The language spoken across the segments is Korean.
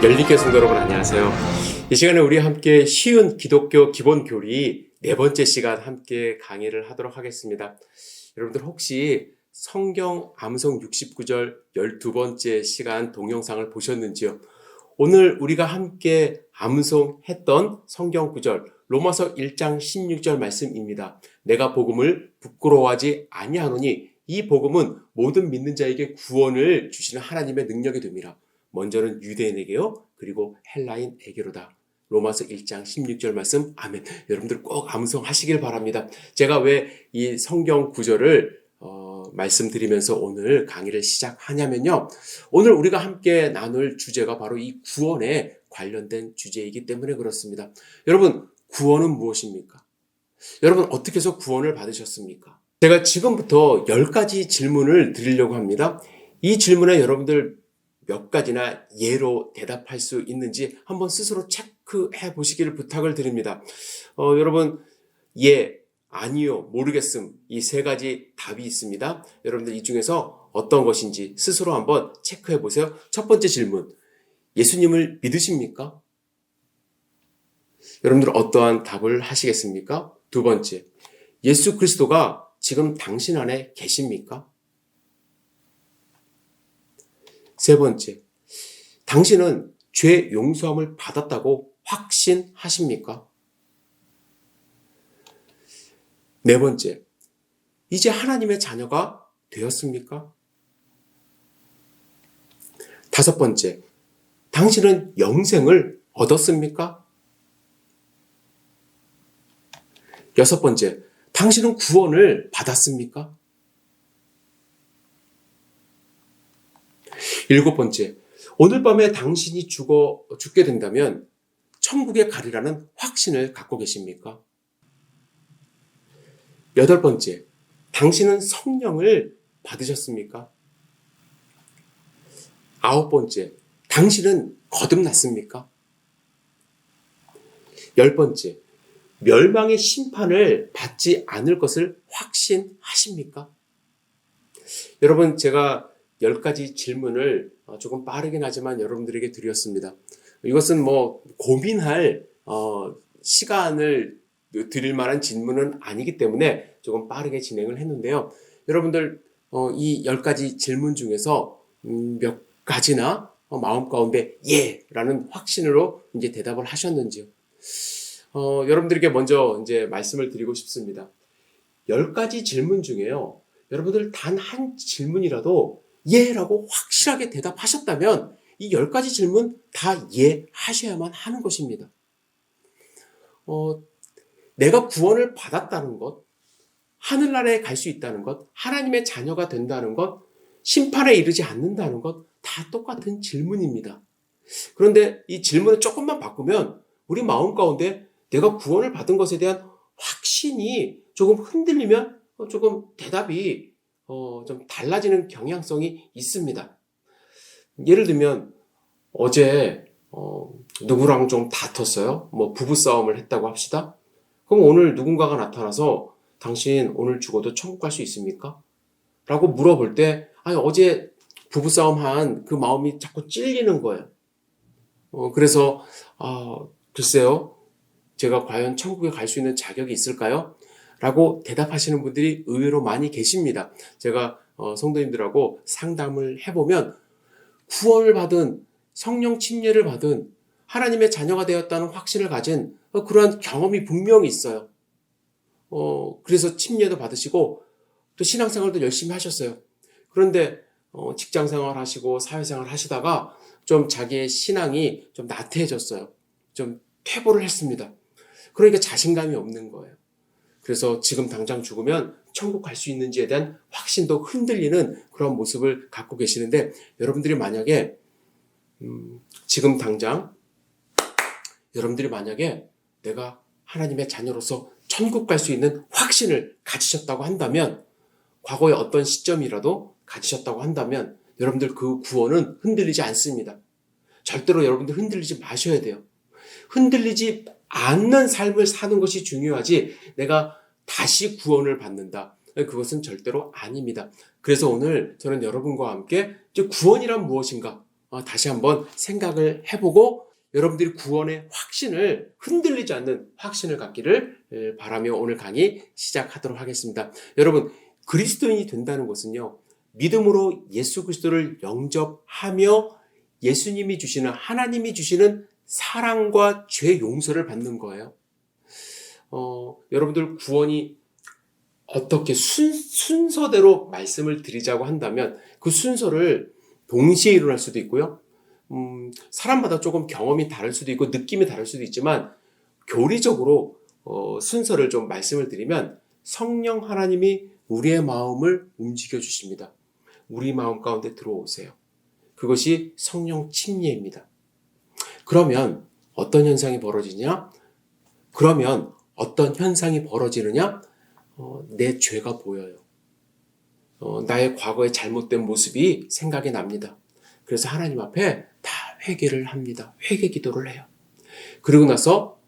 열린교회 성도 여러분 안녕하세요. 이 시간에 우리 함께 쉬운 기독교 기본 교리 네 번째 시간 함께 강의를 하도록 하겠습니다. 여러분들 혹시 성경 암송 69절 12번째 시간 동영상을 보셨는지요? 오늘 우리가 함께 암송했던 성경 구절 로마서 1장 16절 말씀입니다. 내가 복음을 부끄러워하지 아니하노니 이 복음은 모든 믿는 자에게 구원을 주시는 하나님의 능력이 됩니다. 먼저는 유대인에게요, 그리고 헬라인에게로다. 로마서 1장 16절 말씀, 아멘. 여러분들 꼭 암송하시길 바랍니다. 제가 왜 이 성경 구절을 말씀드리면서 오늘 강의를 시작하냐면요, 오늘 우리가 함께 나눌 주제가 바로 이 구원에 관련된 주제이기 때문에 그렇습니다. 여러분, 구원은 무엇입니까? 여러분, 어떻게 해서 구원을 받으셨습니까? 제가 지금부터 10가지 질문을 드리려고 합니다. 이 질문에 여러분들 몇 가지나 예로 대답할 수 있는지 한번 스스로 체크해 보시기를 부탁을 드립니다. 여러분, 예, 아니요, 모르겠음, 이 세 가지 답이 있습니다. 여러분들 이 중에서 어떤 것인지 스스로 한번 체크해 보세요. 첫 번째 질문, 예수님을 믿으십니까? 여러분들 어떠한 답을 하시겠습니까? 두 번째, 예수 그리스도가 지금 당신 안에 계십니까? 세 번째, 당신은 죄 용서함을 받았다고 확신하십니까? 네 번째, 이제 하나님의 자녀가 되었습니까? 다섯 번째, 당신은 영생을 얻었습니까? 여섯 번째, 당신은 구원을 받았습니까? 일곱 번째, 오늘 밤에 당신이 죽게 된다면 천국에 가리라는 확신을 갖고 계십니까? 여덟 번째, 당신은 성령을 받으셨습니까? 아홉 번째, 당신은 거듭났습니까? 열 번째, 멸망의 심판을 받지 않을 것을 확신하십니까? 여러분, 제가 10가지 질문을 조금 빠르긴 하지만 여러분들에게 드렸습니다. 이것은 고민할 시간을 드릴 만한 질문은 아니기 때문에 조금 빠르게 진행을 했는데요. 여러분들 이 10가지 질문 중에서 몇 가지나 마음 가운데 예라는 확신으로 이제 대답을 하셨는지요? 여러분들에게 먼저 이제 말씀을 드리고 싶습니다. 10가지 질문 중에요, 여러분들 단 한 질문이라도 예라고 확실하게 대답하셨다면 이 10가지 질문 다 예 하셔야만 하는 것입니다. 내가 구원을 받았다는 것, 하늘나라에 갈 수 있다는 것, 하나님의 자녀가 된다는 것, 심판에 이르지 않는다는 것, 다 똑같은 질문입니다. 그런데 이 질문을 조금만 바꾸면 우리 마음 가운데 내가 구원을 받은 것에 대한 확신이 조금 흔들리면 조금 대답이 좀 달라지는 경향성이 있습니다. 예를 들면 어제 누구랑 좀 다퉜어요. 부부싸움을 했다고 합시다. 그럼 오늘 누군가가 나타나서 당신 오늘 죽어도 천국 갈 수 있습니까? 라고 물어볼 때 어제 부부싸움 한 그 마음이 자꾸 찔리는 거예요. 그래서 글쎄요, 제가 과연 천국에 갈 수 있는 자격이 있을까요? 라고 대답하시는 분들이 의외로 많이 계십니다. 제가 성도님들하고 상담을 해보면 구원을 받은, 성령 침례를 받은, 하나님의 자녀가 되었다는 확신을 가진 그러한 경험이 분명히 있어요. 그래서 침례도 받으시고 또 신앙생활도 열심히 하셨어요. 그런데 직장생활 하시고 사회생활 하시다가 좀 자기의 신앙이 좀 나태해졌어요. 좀 퇴보를 했습니다. 그러니까 자신감이 없는 거예요. 그래서 지금 당장 죽으면 천국 갈 수 있는지에 대한 확신도 흔들리는 그런 모습을 갖고 계시는데, 여러분들이 만약에 지금 당장 여러분들이 만약에 내가 하나님의 자녀로서 천국 갈 수 있는 확신을 가지셨다고 한다면, 과거의 어떤 시점이라도 가지셨다고 한다면 여러분들 그 구원은 흔들리지 않습니다. 절대로 여러분들 흔들리지 마셔야 돼요. 흔들리지 않는 삶을 사는 것이 중요하지 내가 다시 구원을 받는다, 그것은 절대로 아닙니다. 그래서 오늘 저는 여러분과 함께 구원이란 무엇인가, 다시 한번 생각을 해보고 여러분들이 구원의 확신을 흔들리지 않는 확신을 갖기를 바라며 오늘 강의 시작하도록 하겠습니다. 여러분, 그리스도인이 된다는 것은요, 믿음으로 예수 그리스도를 영접하며 예수님이 주시는, 하나님이 주시는 사랑과 죄 용서를 받는 거예요. 여러분들 구원이 어떻게 순서대로 말씀을 드리자고 한다면 그 순서를 동시에 일어날 수도 있고요. 사람마다 조금 경험이 다를 수도 있고 느낌이 다를 수도 있지만 교리적으로 순서를 좀 말씀을 드리면 성령 하나님이 우리의 마음을 움직여 주십니다. 우리 마음 가운데 들어오세요. 그것이 성령 침례입니다. 그러면 어떤 현상이 벌어지냐? 내 죄가 보여요. 나의 과거의 잘못된 모습이 생각이 납니다. 그래서 하나님 앞에 다 회개를 합니다. 회개 기도를 해요. 그리고 나서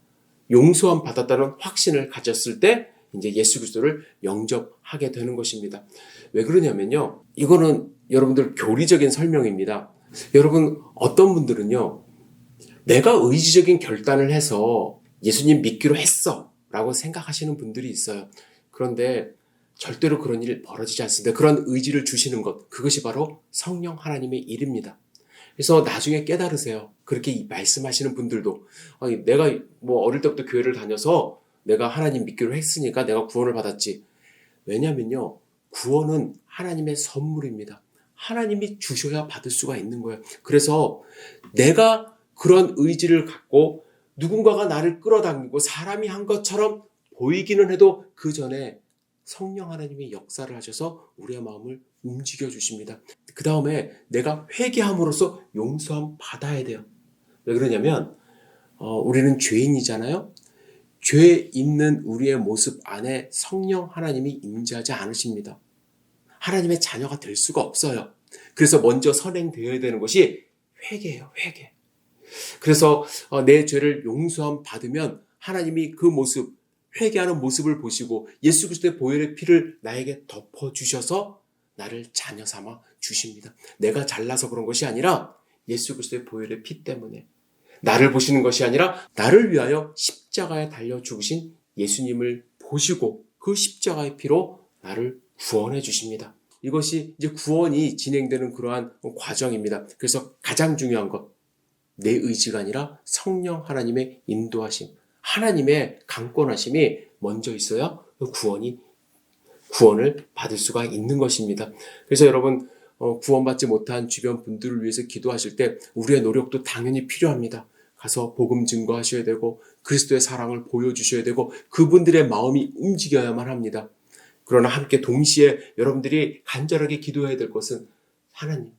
용서함 받았다는 확신을 가졌을 때 이제 예수 그리스도를 영접하게 되는 것입니다. 왜 그러냐면요. 이거는 여러분들 교리적인 설명입니다. 여러분 어떤 분들은요. 내가 의지적인 결단을 해서 예수님 믿기로 했어 라고 생각하시는 분들이 있어요. 그런데 절대로 그런 일 벌어지지 않습니다. 그런 의지를 주시는 것, 그것이 바로 성령 하나님의 일입니다. 그래서 나중에 깨달으세요. 그렇게 말씀하시는 분들도 내가 어릴 때부터 교회를 다녀서 내가 하나님 믿기로 했으니까 내가 구원을 받았지. 왜냐면요, 구원은 하나님의 선물입니다. 하나님이 주셔야 받을 수가 있는 거예요. 그래서 내가 그런 의지를 갖고 누군가가 나를 끌어당기고 사람이 한 것처럼 보이기는 해도 그 전에 성령 하나님이 역사를 하셔서 우리의 마음을 움직여 주십니다. 그 다음에 내가 회개함으로써 용서함 받아야 돼요. 왜 그러냐면 우리는 죄인이잖아요. 죄 있는 우리의 모습 안에 성령 하나님이 임재하지 않으십니다. 하나님의 자녀가 될 수가 없어요. 그래서 먼저 선행되어야 되는 것이 회개예요. 회개. 그래서 내 죄를 용서함 받으면 하나님이 그 모습, 회개하는 모습을 보시고 예수 그리스도의 보혈의 피를 나에게 덮어주셔서 나를 자녀 삼아 주십니다. 내가 잘나서 그런 것이 아니라 예수 그리스도의 보혈의 피 때문에 나를 보시는 것이 아니라 나를 위하여 십자가에 달려 죽으신 예수님을 보시고 그 십자가의 피로 나를 구원해 주십니다. 이것이 이제 구원이 진행되는 그러한 과정입니다. 그래서 가장 중요한 것, 내 의지가 아니라 성령 하나님의 인도하심, 하나님의 강권하심이 먼저 있어야 구원을 받을 수가 있는 것입니다. 그래서 여러분 구원받지 못한 주변 분들을 위해서 기도하실 때 우리의 노력도 당연히 필요합니다. 가서 복음 증거하셔야 되고 그리스도의 사랑을 보여주셔야 되고 그분들의 마음이 움직여야만 합니다. 그러나 함께 동시에 여러분들이 간절하게 기도해야 될 것은 하나님,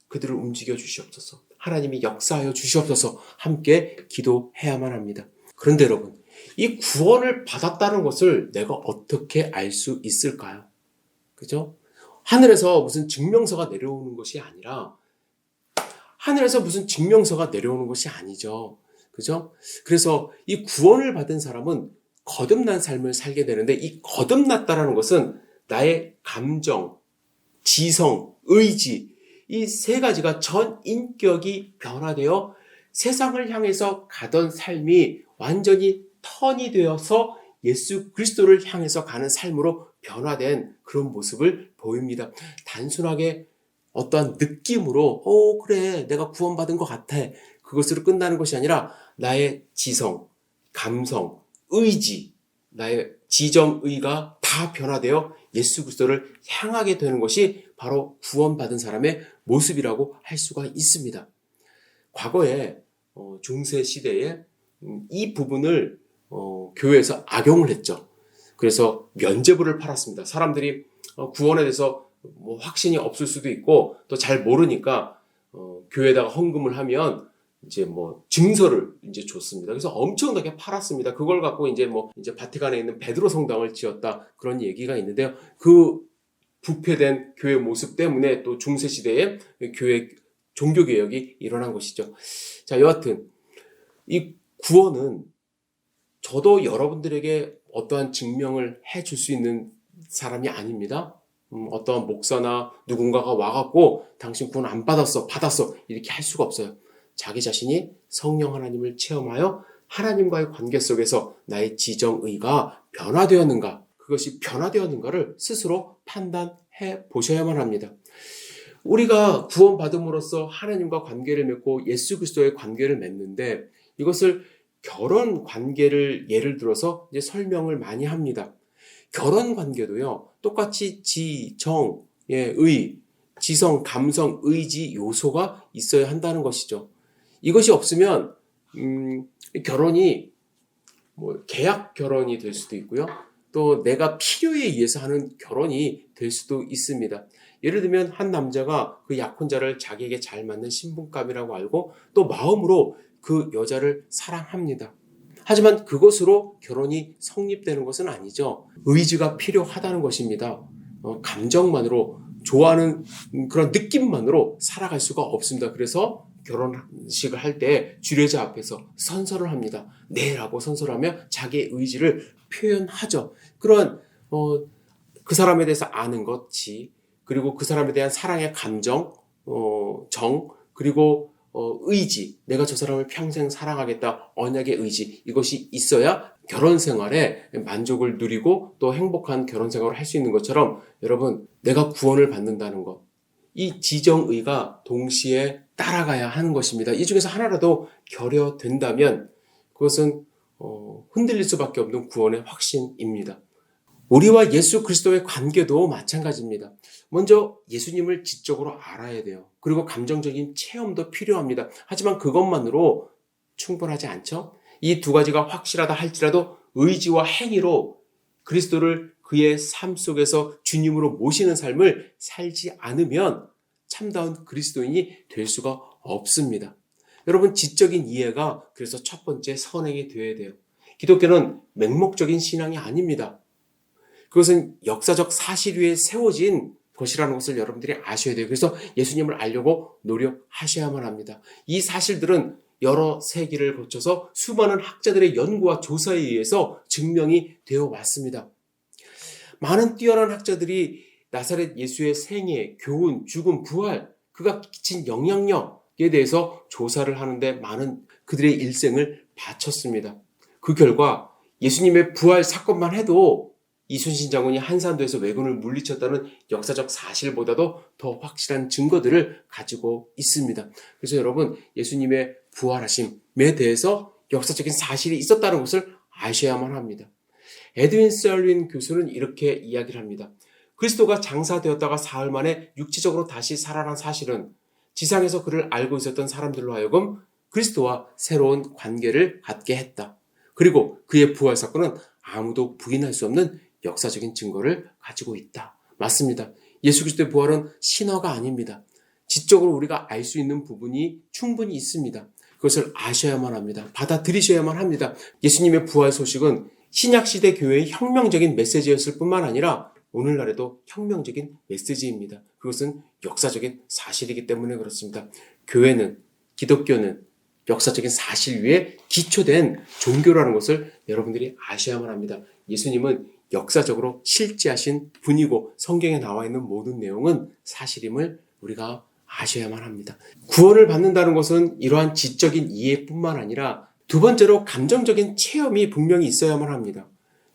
그들을 움직여 주시옵소서. 하나님이 역사하여 주시옵소서. 함께 기도해야만 합니다. 그런데 여러분, 이 구원을 받았다는 것을 내가 어떻게 알 수 있을까요? 그죠? 하늘에서 무슨 증명서가 내려오는 것이 아니라 아니죠. 그죠? 그래서 이 구원을 받은 사람은 거듭난 삶을 살게 되는데 이 거듭났다라는 것은 나의 감정, 지성, 의지 이 세 가지가 전 인격이 변화되어 세상을 향해서 가던 삶이 완전히 턴이 되어서 예수 그리스도를 향해서 가는 삶으로 변화된 그런 모습을 보입니다. 단순하게 어떠한 느낌으로 그래 내가 구원받은 것 같아 그것으로 끝나는 것이 아니라 나의 지성, 감성, 의지, 나의 지정의가 다 변화되어 예수 그리스도를 향하게 되는 것이 바로 구원받은 사람의 모습이라고 할 수가 있습니다. 과거에 중세 시대에 이 부분을 교회에서 악용을 했죠. 그래서 면죄부를 팔았습니다. 사람들이 구원에 대해서 확신이 없을 수도 있고 또 잘 모르니까 교회에다가 헌금을 하면 이제 증서를 이제 줬습니다. 그래서 엄청나게 팔았습니다. 그걸 갖고 이제 바티칸에 있는 베드로 성당을 지었다 그런 얘기가 있는데요. 그 부패된 교회 모습 때문에 또 중세 시대에 교회 종교 개혁이 일어난 것이죠. 자, 여하튼 이 구원은 저도 여러분들에게 어떠한 증명을 해줄 수 있는 사람이 아닙니다. 어떤 목사나 누군가가 와갖고 당신 구원 안 받았어, 받았어 이렇게 할 수가 없어요. 자기 자신이 성령 하나님을 체험하여 하나님과의 관계 속에서 나의 지정의가 변화되었는가, 그것이 변화되었는가를 스스로 판단해 보셔야만 합니다. 우리가 구원받음으로써 하나님과 관계를 맺고 예수 그리스도의 관계를 맺는데, 이것을 결혼 관계를 예를 들어서 이제 설명을 많이 합니다. 결혼 관계도요, 똑같이 지정, 의, 지성, 감성, 의지 요소가 있어야 한다는 것이죠. 이것이 없으면 결혼이 계약 결혼이 될 수도 있고요. 또 내가 필요에 의해서 하는 결혼이 될 수도 있습니다. 예를 들면 한 남자가 그 약혼자를 자기에게 잘 맞는 신분감이라고 알고 또 마음으로 그 여자를 사랑합니다. 하지만 그것으로 결혼이 성립되는 것은 아니죠. 의지가 필요하다는 것입니다. 감정만으로, 좋아하는 그런 느낌만으로 살아갈 수가 없습니다. 그래서 결혼식을 할 때 주례자 앞에서 선서를 합니다. 네라고 선서를 하며 자기의 의지를 표현하죠. 그런 그 사람에 대해서 아는 것, 지, 그리고 그 사람에 대한 사랑의 감정, 정, 그리고 의지, 내가 저 사람을 평생 사랑하겠다, 언약의 의지, 이것이 있어야 결혼 생활에 만족을 누리고 또 행복한 결혼 생활을 할 수 있는 것처럼, 여러분, 내가 구원을 받는다는 것, 이 지정의가 동시에 따라가야 하는 것입니다. 이 중에서 하나라도 결여된다면 그것은 흔들릴 수밖에 없는 구원의 확신입니다. 우리와 예수 그리스도의 관계도 마찬가지입니다. 먼저 예수님을 지적으로 알아야 돼요. 그리고 감정적인 체험도 필요합니다. 하지만 그것만으로 충분하지 않죠? 이 두 가지가 확실하다 할지라도 의지와 행위로 그리스도를 그의 삶 속에서 주님으로 모시는 삶을 살지 않으면 참다운 그리스도인이 될 수가 없습니다. 여러분, 지적인 이해가 그래서 첫 번째 선행이 되어야 돼요. 기독교는 맹목적인 신앙이 아닙니다. 그것은 역사적 사실 위에 세워진 것이라는 것을 여러분들이 아셔야 돼요. 그래서 예수님을 알려고 노력하셔야만 합니다. 이 사실들은 여러 세기를 거쳐서 수많은 학자들의 연구와 조사에 의해서 증명이 되어 왔습니다. 많은 뛰어난 학자들이 나사렛 예수의 생애, 교훈, 죽음, 부활, 그가 끼친 영향력에 대해서 조사를 하는데 많은 그들의 일생을 바쳤습니다. 그 결과 예수님의 부활 사건만 해도 이순신 장군이 한산도에서 왜군을 물리쳤다는 역사적 사실보다도 더 확실한 증거들을 가지고 있습니다. 그래서 여러분, 예수님의 부활하심에 대해서 역사적인 사실이 있었다는 것을 아셔야만 합니다. 에드윈 셀윈 교수는 이렇게 이야기를 합니다. 그리스도가 장사되었다가 사흘 만에 육체적으로 다시 살아난 사실은 지상에서 그를 알고 있었던 사람들로 하여금 그리스도와 새로운 관계를 갖게 했다. 그리고 그의 부활 사건은 아무도 부인할 수 없는 역사적인 증거를 가지고 있다. 맞습니다. 예수 그리스도의 부활은 신화가 아닙니다. 지적으로 우리가 알 수 있는 부분이 충분히 있습니다. 그것을 아셔야만 합니다. 받아들이셔야만 합니다. 예수님의 부활 소식은 신약시대 교회의 혁명적인 메시지였을 뿐만 아니라 오늘날에도 혁명적인 메시지입니다. 그것은 역사적인 사실이기 때문에 그렇습니다. 교회는, 기독교는 역사적인 사실 위에 기초된 종교라는 것을 여러분들이 아셔야만 합니다. 예수님은 역사적으로 실제하신 분이고 성경에 나와 있는 모든 내용은 사실임을 우리가 아셔야만 합니다. 구원을 받는다는 것은 이러한 지적인 이해뿐만 아니라 두 번째로 감정적인 체험이 분명히 있어야만 합니다.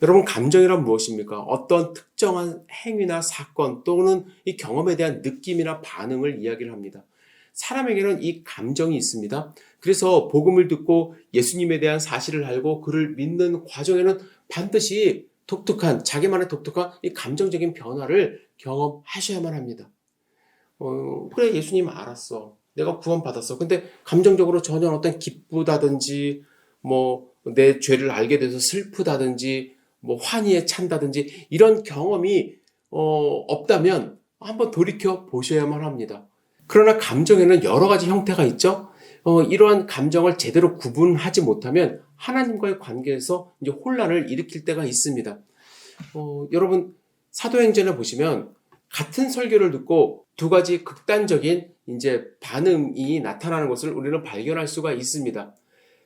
여러분, 감정이란 무엇입니까? 어떤 특정한 행위나 사건 또는 이 경험에 대한 느낌이나 반응을 이야기를 합니다. 사람에게는 이 감정이 있습니다. 그래서 복음을 듣고 예수님에 대한 사실을 알고 그를 믿는 과정에는 반드시 자기만의 독특한 이 감정적인 변화를 경험하셔야만 합니다. 그래, 예수님 알았어. 내가 구원받았어. 근데 감정적으로 전혀 어떤 기쁘다든지, 내 죄를 알게 돼서 슬프다든지, 환희에 찬다든지, 이런 경험이, 없다면 한번 돌이켜 보셔야만 합니다. 그러나 감정에는 여러 가지 형태가 있죠? 이러한 감정을 제대로 구분하지 못하면 하나님과의 관계에서 이제 혼란을 일으킬 때가 있습니다. 여러분, 사도행전을 보시면 같은 설교를 듣고 두 가지 극단적인 이제 반응이 나타나는 것을 우리는 발견할 수가 있습니다.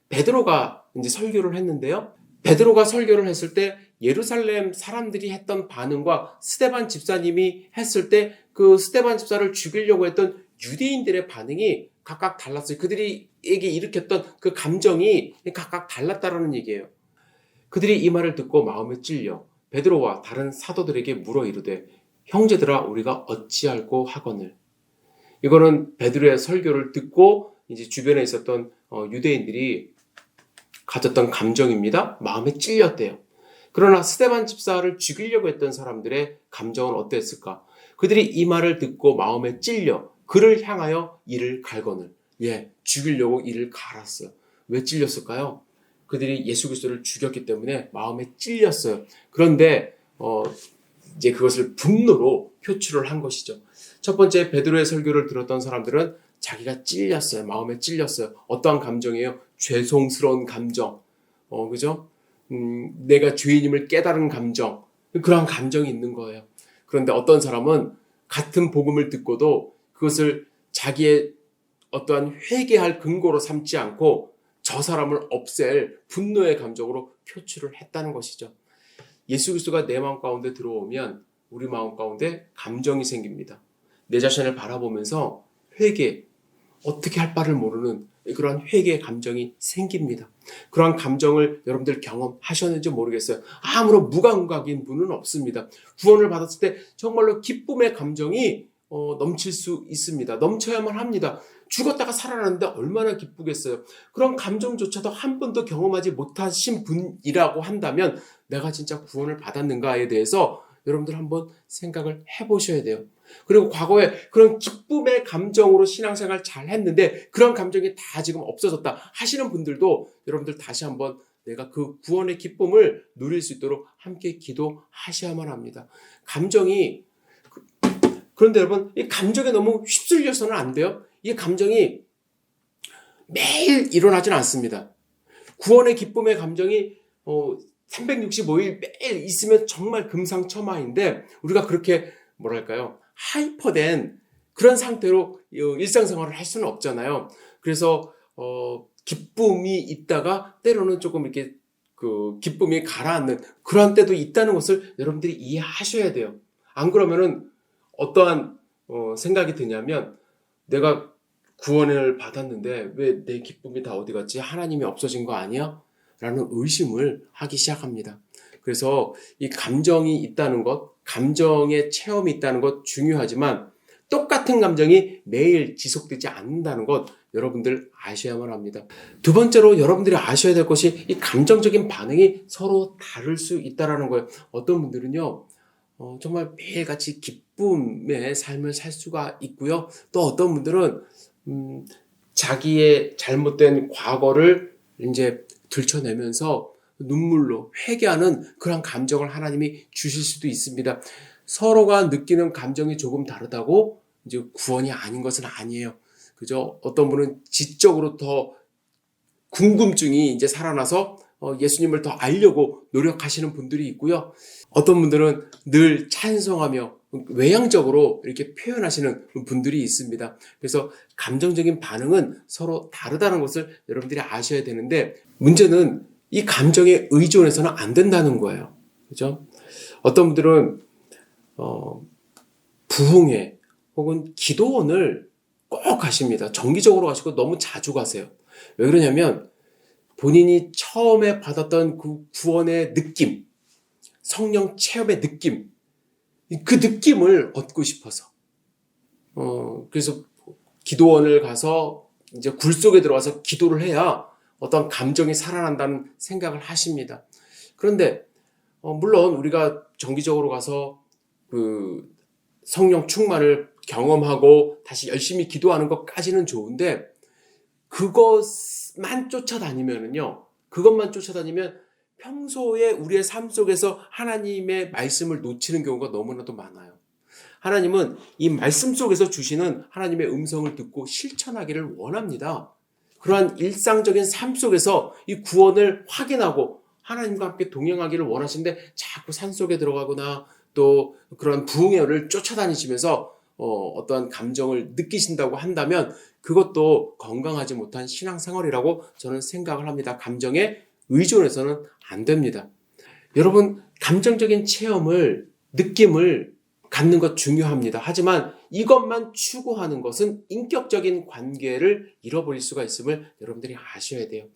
베드로가 이제 설교를 했는데요. 베드로가 설교를 했을 때 예루살렘 사람들이 했던 반응과 스데반 집사님이 했을 때 그 스데반 집사를 죽이려고 했던 유대인들의 반응이 각각 달랐어요. 그들에게 일으켰던 그 감정이 각각 달랐다라는 얘기예요. 그들이 이 말을 듣고 마음에 찔려 베드로와 다른 사도들에게 물어 이르되 형제들아 우리가 어찌할꼬 하거늘. 이거는 베드로의 설교를 듣고 이제 주변에 있었던 유대인들이 가졌던 감정입니다. 마음에 찔렸대요. 그러나 스데반 집사를 죽이려고 했던 사람들의 감정은 어땠을까? 그들이 이 말을 듣고 마음에 찔려 그를 향하여 이를 갈거늘. 죽이려고 이를 갈았어요. 왜 찔렸을까요? 그들이 예수 그리스도를 죽였기 때문에 마음에 찔렸어요. 그런데 이제 그것을 분노로 표출을 한 것이죠. 첫 번째 베드로의 설교를 들었던 사람들은 자기가 찔렸어요. 마음에 찔렸어요. 어떠한 감정이에요? 죄송스러운 감정. 그죠? 내가 죄인임을 깨달은 감정. 그러한 감정이 있는 거예요. 그런데 어떤 사람은 같은 복음을 듣고도 그것을 자기의 어떠한 회개할 근거로 삼지 않고 저 사람을 없앨 분노의 감정으로 표출을 했다는 것이죠. 예수 그리스도가 내 마음 가운데 들어오면 우리 마음 가운데 감정이 생깁니다. 내 자신을 바라보면서 회개, 어떻게 할 바를 모르는 그런 회개의 감정이 생깁니다. 그러한 감정을 여러분들 경험하셨는지 모르겠어요. 아무런 무감각인 분은 없습니다. 구원을 받았을 때 정말로 기쁨의 감정이 넘칠 수 있습니다. 넘쳐야만 합니다. 죽었다가 살아났는데 얼마나 기쁘겠어요. 그런 감정조차도 한 번도 경험하지 못하신 분이라고 한다면 내가 진짜 구원을 받았는가에 대해서 여러분들 한번 생각을 해보셔야 돼요. 그리고 과거에 그런 기쁨의 감정으로 신앙생활 잘 했는데 그런 감정이 다 지금 없어졌다 하시는 분들도 여러분들 다시 한번 내가 그 구원의 기쁨을 누릴 수 있도록 함께 기도하셔야만 합니다. 감정이 그런데 여러분 이 감정에 너무 휩쓸려서는 안 돼요. 이 감정이 매일 일어나진 않습니다. 구원의 기쁨의 감정이 365일 매일 있으면 정말 금상첨화인데 우리가 그렇게 뭐랄까요? 하이퍼된 그런 상태로 일상생활을 할 수는 없잖아요. 그래서 기쁨이 있다가 때로는 조금 이렇게 그 기쁨이 가라앉는 그런 때도 있다는 것을 여러분들이 이해하셔야 돼요. 안 그러면은 어떠한 생각이 드냐면 내가 구원을 받았는데 왜 내 기쁨이 다 어디 갔지? 하나님이 없어진 거 아니야? 라는 의심을 하기 시작합니다. 그래서 이 감정이 있다는 것, 감정의 체험이 있다는 것 중요하지만 똑같은 감정이 매일 지속되지 않는다는 것 여러분들 아셔야만 합니다. 두 번째로 여러분들이 아셔야 될 것이 이 감정적인 반응이 서로 다를 수 있다는 거예요. 어떤 분들은요. 정말 매일같이 기쁨의 삶을 살 수가 있고요. 또 어떤 분들은 자기의 잘못된 과거를 이제 들춰내면서 눈물로 회개하는 그런 감정을 하나님이 주실 수도 있습니다. 서로가 느끼는 감정이 조금 다르다고 이제 구원이 아닌 것은 아니에요. 그죠? 어떤 분은 지적으로 더 궁금증이 이제 살아나서 예수님을 더 알려고 노력하시는 분들이 있고요. 어떤 분들은 늘 찬송하며 외향적으로 이렇게 표현하시는 분들이 있습니다. 그래서 감정적인 반응은 서로 다르다는 것을 여러분들이 아셔야 되는데 문제는 이 감정에 의존해서는 안 된다는 거예요. 그죠? 어떤 분들은 부흥회 혹은 기도원을 꼭 가십니다. 정기적으로 가시고 너무 자주 가세요. 왜 그러냐면 본인이 처음에 받았던 그 구원의 느낌, 성령 체험의 느낌, 그 느낌을 얻고 싶어서. 그래서 기도원을 가서 이제 굴 속에 들어가서 기도를 해야 어떤 감정이 살아난다는 생각을 하십니다. 그런데 물론 우리가 정기적으로 가서 그 성령 충만을 경험하고 다시 열심히 기도하는 것까지는 좋은데 그것만 쫓아다니면 평소에 우리의 삶 속에서 하나님의 말씀을 놓치는 경우가 너무나도 많아요. 하나님은 이 말씀 속에서 주시는 하나님의 음성을 듣고 실천하기를 원합니다. 그러한 일상적인 삶 속에서 이 구원을 확인하고 하나님과 함께 동행하기를 원하시는데 자꾸 산속에 들어가거나 또 그런 부흥회를 쫓아다니시면서 어떠한 감정을 느끼신다고 한다면 그것도 건강하지 못한 신앙생활이라고 저는 생각을 합니다. 감정에 의존해서는 안 됩니다. 여러분, 감정적인 체험을, 느낌을 갖는 것 중요합니다. 하지만 이것만 추구하는 것은 인격적인 관계를 잃어버릴 수가 있음을 여러분들이 아셔야 돼요.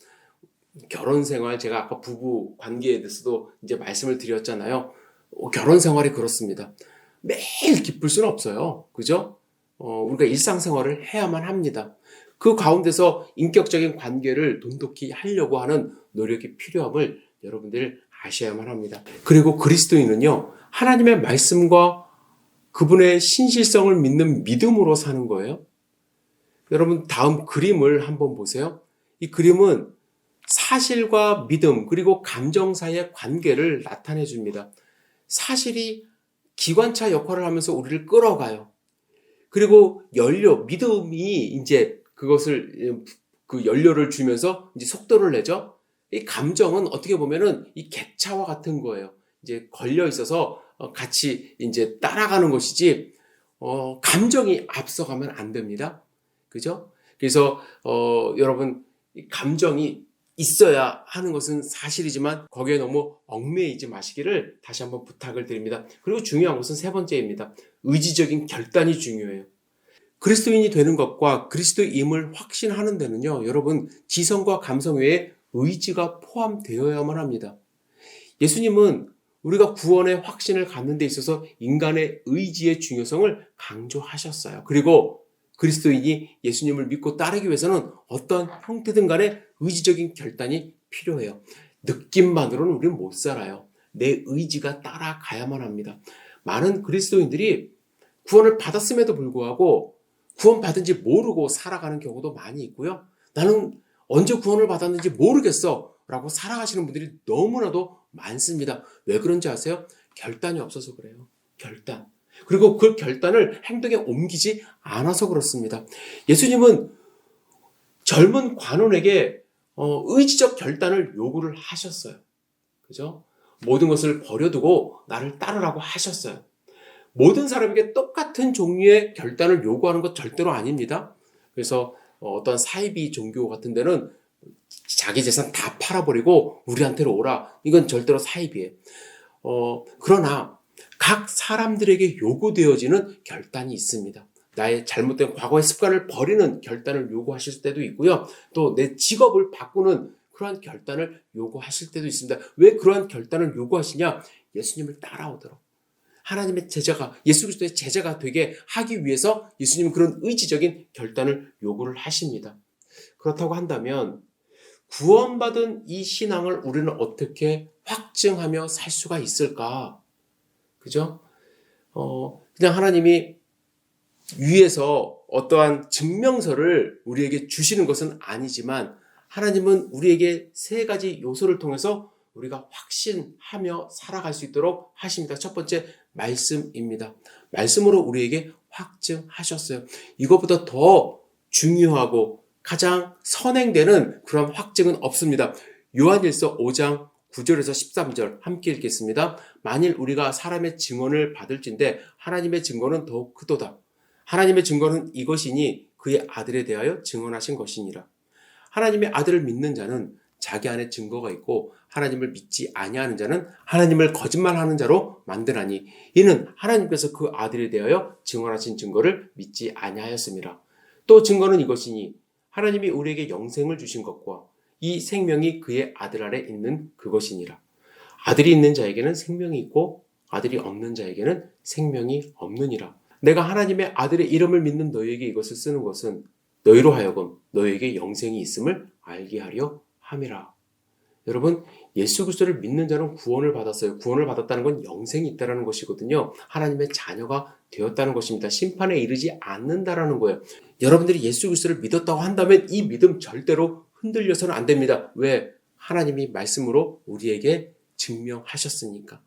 결혼 생활, 제가 아까 부부 관계에 대해서도 이제 말씀을 드렸잖아요. 결혼 생활이 그렇습니다. 매일 기쁠 수는 없어요. 그죠? 우리가 일상생활을 해야만 합니다. 그 가운데서 인격적인 관계를 돈독히 하려고 하는 노력이 필요함을 여러분들 아셔야만 합니다. 그리고 그리스도인은요, 하나님의 말씀과 그분의 신실성을 믿는 믿음으로 사는 거예요. 여러분, 다음 그림을 한번 보세요. 이 그림은 사실과 믿음 그리고 감정 사이의 관계를 나타내 줍니다. 사실이 기관차 역할을 하면서 우리를 끌어가요. 그리고 연료, 믿음이 이제 그것을, 그 연료를 주면서 이제 속도를 내죠. 이 감정은 어떻게 보면은 이 객차와 같은 거예요. 이제 걸려 있어서 같이 이제 따라가는 것이지, 감정이 앞서가면 안 됩니다. 그죠? 그래서, 여러분, 이 감정이 있어야 하는 것은 사실이지만 거기에 너무 얽매이지 마시기를 다시 한번 부탁을 드립니다. 그리고 중요한 것은 세 번째입니다. 의지적인 결단이 중요해요. 그리스도인이 되는 것과 그리스도임을 확신하는 데는요, 여러분, 지성과 감성 외에 의지가 포함되어야만 합니다. 예수님은 우리가 구원의 확신을 갖는 데 있어서 인간의 의지의 중요성을 강조하셨어요. 그리고 그리스도인이 예수님을 믿고 따르기 위해서는 어떤 형태든 간에 의지적인 결단이 필요해요. 느낌만으로는 우리는 못 살아요. 내 의지가 따라가야만 합니다. 많은 그리스도인들이 구원을 받았음에도 불구하고 구원받은지 모르고 살아가는 경우도 많이 있고요. 나는 언제 구원을 받았는지 모르겠어 라고 살아가시는 분들이 너무나도 많습니다. 왜 그런지 아세요? 결단이 없어서 그래요. 결단. 그리고 그 결단을 행동에 옮기지 않아서 그렇습니다. 예수님은 젊은 관원에게 의지적 결단을 요구를 하셨어요. 그죠? 모든 것을 버려두고 나를 따르라고 하셨어요. 모든 사람에게 똑같은 종류의 결단을 요구하는 것 절대로 아닙니다. 그래서 어떤 사이비 종교 같은 데는 자기 재산 다 팔아버리고 우리한테로 오라. 이건 절대로 사이비예요. 그러나 각 사람들에게 요구되어지는 결단이 있습니다. 나의 잘못된 과거의 습관을 버리는 결단을 요구하실 때도 있고요. 또 내 직업을 바꾸는 그러한 결단을 요구하실 때도 있습니다. 왜 그러한 결단을 요구하시냐? 예수님을 따라오도록. 하나님의 제자가, 예수 그리스도의 제자가 되게 하기 위해서 예수님은 그런 의지적인 결단을 요구를 하십니다. 그렇다고 한다면 구원받은 이 신앙을 우리는 어떻게 확증하며 살 수가 있을까? 그죠? 그냥 하나님이 위에서 어떠한 증명서를 우리에게 주시는 것은 아니지만 하나님은 우리에게 세 가지 요소를 통해서 우리가 확신하며 살아갈 수 있도록 하십니다. 첫 번째, 말씀입니다. 말씀으로 우리에게 확증하셨어요. 이것보다 더 중요하고 가장 선행되는 그런 확증은 없습니다. 요한일서 5장 9절에서 13절 함께 읽겠습니다. 만일 우리가 사람의 증언을 받을진대 하나님의 증거는 더욱 크도다. 하나님의 증거는 이것이니 그의 아들에 대하여 증언하신 것이니라. 하나님의 아들을 믿는 자는 자기 안에 증거가 있고 하나님을 믿지 아니하는 자는 하나님을 거짓말하는 자로 만드나니 이는 하나님께서 그 아들에 대하여 증언하신 증거를 믿지 아니하였습니다. 또 증거는 이것이니 하나님이 우리에게 영생을 주신 것과 이 생명이 그의 아들 안에 있는 그것이니라. 아들이 있는 자에게는 생명이 있고 아들이 없는 자에게는 생명이 없느니라. 내가 하나님의 아들의 이름을 믿는 너희에게 이것을 쓰는 것은 너희로 하여금 너희에게 영생이 있음을 알게 하려 함이라. 여러분, 예수 그리스도를 믿는 자는 구원을 받았어요. 구원을 받았다는 건 영생이 있다는 것이거든요. 하나님의 자녀가 되었다는 것입니다. 심판에 이르지 않는다라는 거예요. 여러분들이 예수 그리스도를 믿었다고 한다면 이 믿음 절대로 흔들려서는 안 됩니다. 왜? 하나님이 말씀으로 우리에게 증명하셨으니까.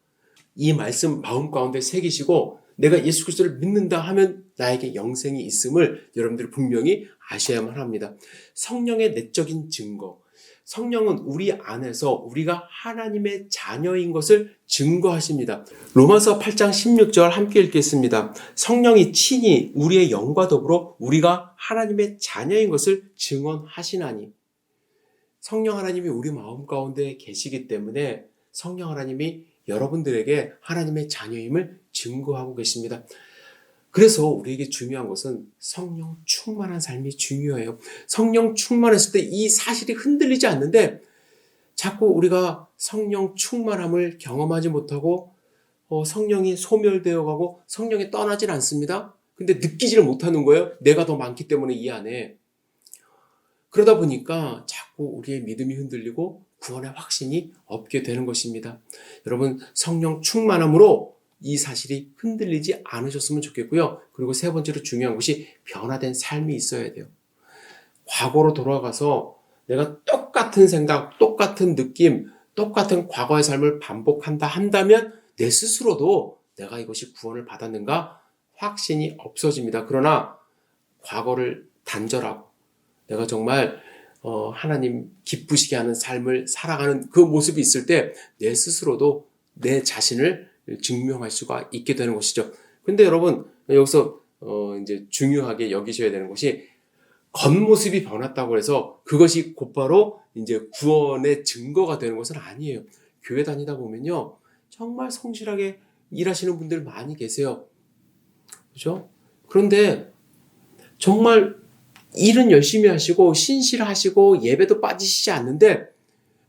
이 말씀 마음 가운데 새기시고 내가 예수 그리스도를 믿는다 하면 나에게 영생이 있음을 여러분들이 분명히 아셔야만 합니다. 성령의 내적인 증거. 성령은 우리 안에서 우리가 하나님의 자녀인 것을 증거하십니다. 로마서 8장 16절 함께 읽겠습니다. 성령이 친히 우리의 영과 더불어 우리가 하나님의 자녀인 것을 증언하시나니. 성령 하나님이 우리 마음 가운데 계시기 때문에 성령 하나님이 여러분들에게 하나님의 자녀임을 증거하고 계십니다. 그래서 우리에게 중요한 것은 성령 충만한 삶이 중요해요. 성령 충만했을 때 이 사실이 흔들리지 않는데 자꾸 우리가 성령 충만함을 경험하지 못하고 성령이 소멸되어 가고 성령이 떠나질 않습니다. 근데 느끼지를 못하는 거예요. 내가 더 많기 때문에 이 안에. 그러다 보니까 자꾸 우리의 믿음이 흔들리고 구원의 확신이 없게 되는 것입니다. 여러분, 성령 충만함으로 이 사실이 흔들리지 않으셨으면 좋겠고요. 그리고 세 번째로 중요한 것이 변화된 삶이 있어야 돼요. 과거로 돌아가서 내가 똑같은 생각, 똑같은 느낌, 똑같은 과거의 삶을 반복한다 한다면 내 스스로도 내가 이것이 구원을 받았는가 확신이 없어집니다. 그러나 과거를 단절하고 내가 정말 하나님 기쁘시게 하는 삶을 살아가는 그 모습이 있을 때 내 스스로도 내 자신을 증명할 수가 있게 되는 것이죠. 근데 여러분 여기서 이제 중요하게 여기셔야 되는 것이 겉모습이 변했다고 해서 그것이 곧바로 이제 구원의 증거가 되는 것은 아니에요. 교회 다니다 보면요. 정말 성실하게 일하시는 분들 많이 계세요. 그죠? 그런데 정말 일은 열심히 하시고 신실하시고 예배도 빠지시지 않는데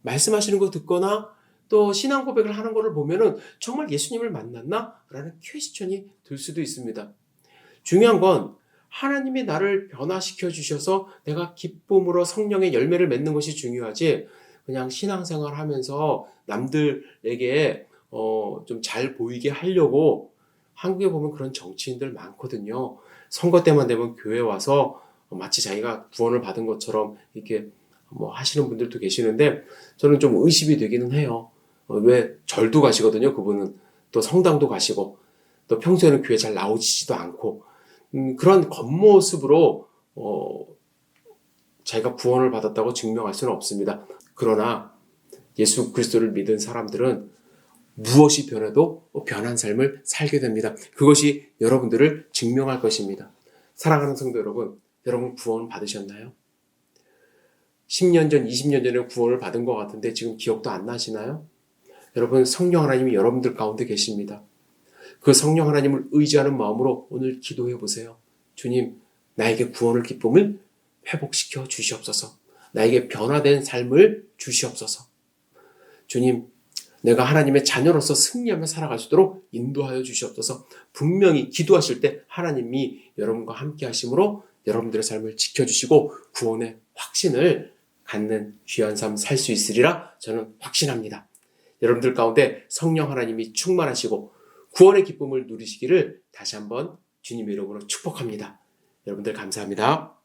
말씀하시는 거 듣거나 또 신앙 고백을 하는 거를 보면은 정말 예수님을 만났나? 라는 퀘스천이 들 수도 있습니다. 중요한 건 하나님이 나를 변화시켜 주셔서 내가 기쁨으로 성령의 열매를 맺는 것이 중요하지 그냥 신앙생활 하면서 남들에게 좀 잘 보이게 하려고 한국에 보면 그런 정치인들 많거든요. 선거 때만 되면 교회 와서 마치 자기가 구원을 받은 것처럼 이렇게 뭐 하시는 분들도 계시는데 저는 좀 의심이 되기는 해요. 왜 절도 가시거든요. 그분은 또 성당도 가시고 또 평소에는 교회 잘 나오시지도 않고 그런 겉모습으로 자기가 구원을 받았다고 증명할 수는 없습니다. 그러나 예수 그리스도를 믿은 사람들은 무엇이 변해도 변한 삶을 살게 됩니다. 그것이 여러분들을 증명할 것입니다. 사랑하는 성도 여러분, 여러분 구원 받으셨나요? 10년 전, 20년 전에 구원을 받은 것 같은데 지금 기억도 안 나시나요? 여러분 성령 하나님이 여러분들 가운데 계십니다. 그 성령 하나님을 의지하는 마음으로 오늘 기도해 보세요. 주님, 나에게 구원의 기쁨을 회복시켜 주시옵소서. 나에게 변화된 삶을 주시옵소서. 주님, 내가 하나님의 자녀로서 승리하며 살아갈 수 있도록 인도하여 주시옵소서. 분명히 기도하실 때 하나님이 여러분과 함께 하심으로 여러분들의 삶을 지켜주시고 구원의 확신을 갖는 귀한 삶 살 수 있으리라 저는 확신합니다. 여러분들 가운데 성령 하나님이 충만하시고 구원의 기쁨을 누리시기를 다시 한번 주님의 이름으로 축복합니다. 여러분들 감사합니다.